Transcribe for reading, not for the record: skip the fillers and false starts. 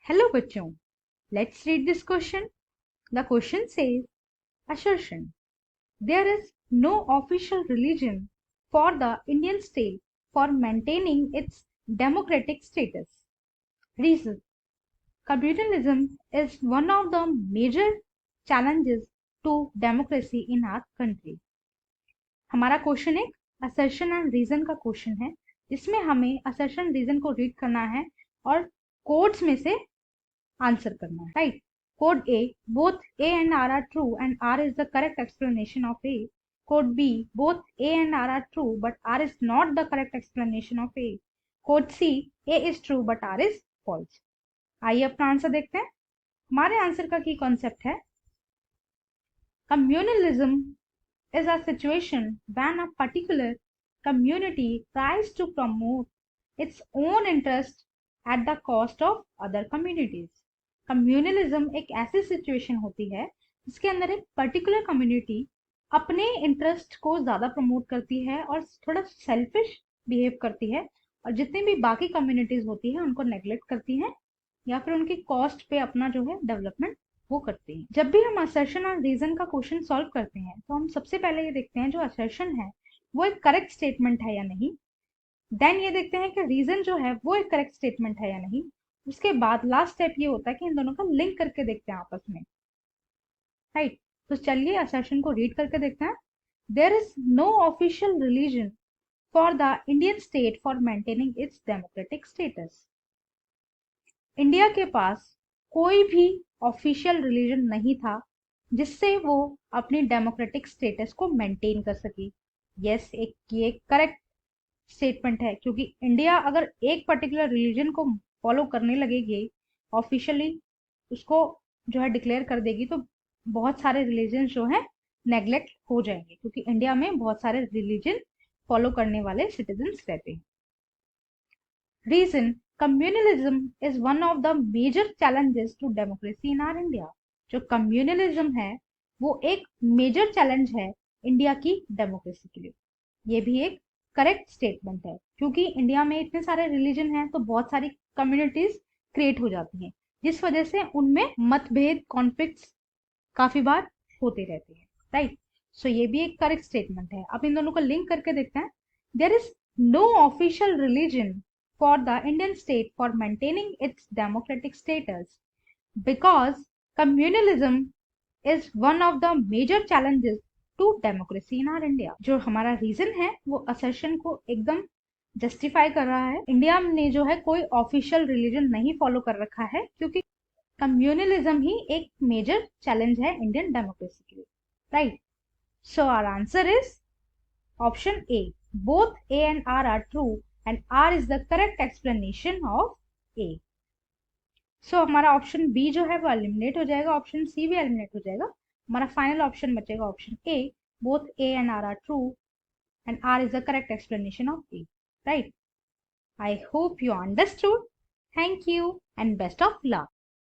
Hello बच्चों, let's read this question. The question says, assertion. There is no official religion for the Indian state for maintaining its democratic status. Reason. Communalism is one of the major challenges to democracy in our country. हमारा question एक assertion and reason का question है, जिसमें हमें assertion reason को read करना है और कोड्स में से आंसर करना है, right? Code A, both A and R are true and R is the correct explanation of A. Code B, both A and R are true but R is not the correct explanation of A. Code C, A is true but R is false. आइए अपना answer देखते हैं. हमारे answer का की concept है, communalism is a situation when a particular community tries to promote its own interest at the cost of other communities. Communalism एक ऐसी सिचुएशन होती है जिसके अंदर एक पर्टिकुलर कम्युनिटी अपने इंटरेस्ट को ज्यादा प्रमोट करती है और थोड़ा सेल्फिश बिहेव करती है, और जितनी भी बाकी कम्युनिटीज होती है उनको नेग्लेक्ट करती है या फिर उनकी कॉस्ट पे अपना जो है डेवलपमेंट वो करती है. जब भी हम असर्शन और रीजन का क्वेश्चन सॉल्व करते हैं तो हम सबसे पहले ये देखते हैं जो असर्शन है वो एक करेक्ट स्टेटमेंट है या नहीं. देन ये देखते हैं कि रीजन जो है वो एक करेक्ट स्टेटमेंट है या नहीं. उसके बाद लास्ट स्टेप ये होता है कि इन दोनों का लिंक करके देखते हैं आपस में, राइट? तो चलिए असर्शन को रीड करके देखते हैं. There is no official religion for the Indian state for maintaining its democratic status. India के पास कोई भी ऑफिशियल रिलीजन नहीं था जिससे वो अपनी डेमोक्रेटिक स्टेटस को मेंटेन कर सकी. यस, ये करेक्ट स्टेटमेंट है, क्योंकि इंडिया अगर एक पर्टिकुलर रिलीजन को फॉलो करने लगेगी, ऑफिशियली उसको जो है डिक्लेयर कर देगी, तो बहुत सारे रिलीजन जो है नेग्लेक्ट हो जाएंगे, क्योंकि इंडिया में बहुत सारे रिलीजन फॉलो करने वाले सिटीजन्स रहते हैं. Reason, communalism is one of the major challenges to democracy in our India. जो कम्युनलिज्म है वो एक मेजर चैलेंज है इंडिया की डेमोक्रेसी के लिए. ये भी एक करेक्ट स्टेटमेंट है, क्योंकि इंडिया में इतने सारे रिलीजन हैं तो बहुत सारी कम्युनिटीज क्रिएट हो जाती हैं, जिस वजह से उनमें मतभेद, कॉन्फ्लिक्ट्स काफी बार होते रहते हैं, राइट? सो ये भी एक करेक्ट स्टेटमेंट है. अब इन दोनों को लिंक करके देखते हैं. There is no official religion for the Indian state for maintaining its democratic status because communalism is one of the major challenges to democracy in our India. जो हमारा रीजन है वो असर्शन को एकदम जस्टिफाई कर रहा है. इंडिया ने जो है कोई ऑफिशियल रिलीजन नहीं फॉलो कर रखा है, क्योंकि कम्युनलिज्म ही एक मेजर चैलेंज है इंडियन डेमोक्रेसी के लिए, right? So our answer is option A, both A and R are true and R is the correct explanation of A. So हमारा ऑप्शन बी जो है वो एलिमिनेट हो जाएगा, ऑप्शन सी भी एलिमिनेट हो जाएगा. हमारा फाइनल ऑप्शन बचेगा option A, both A and R true and R is the correct explanation of A, right? I hope you understood. Thank you and best of luck.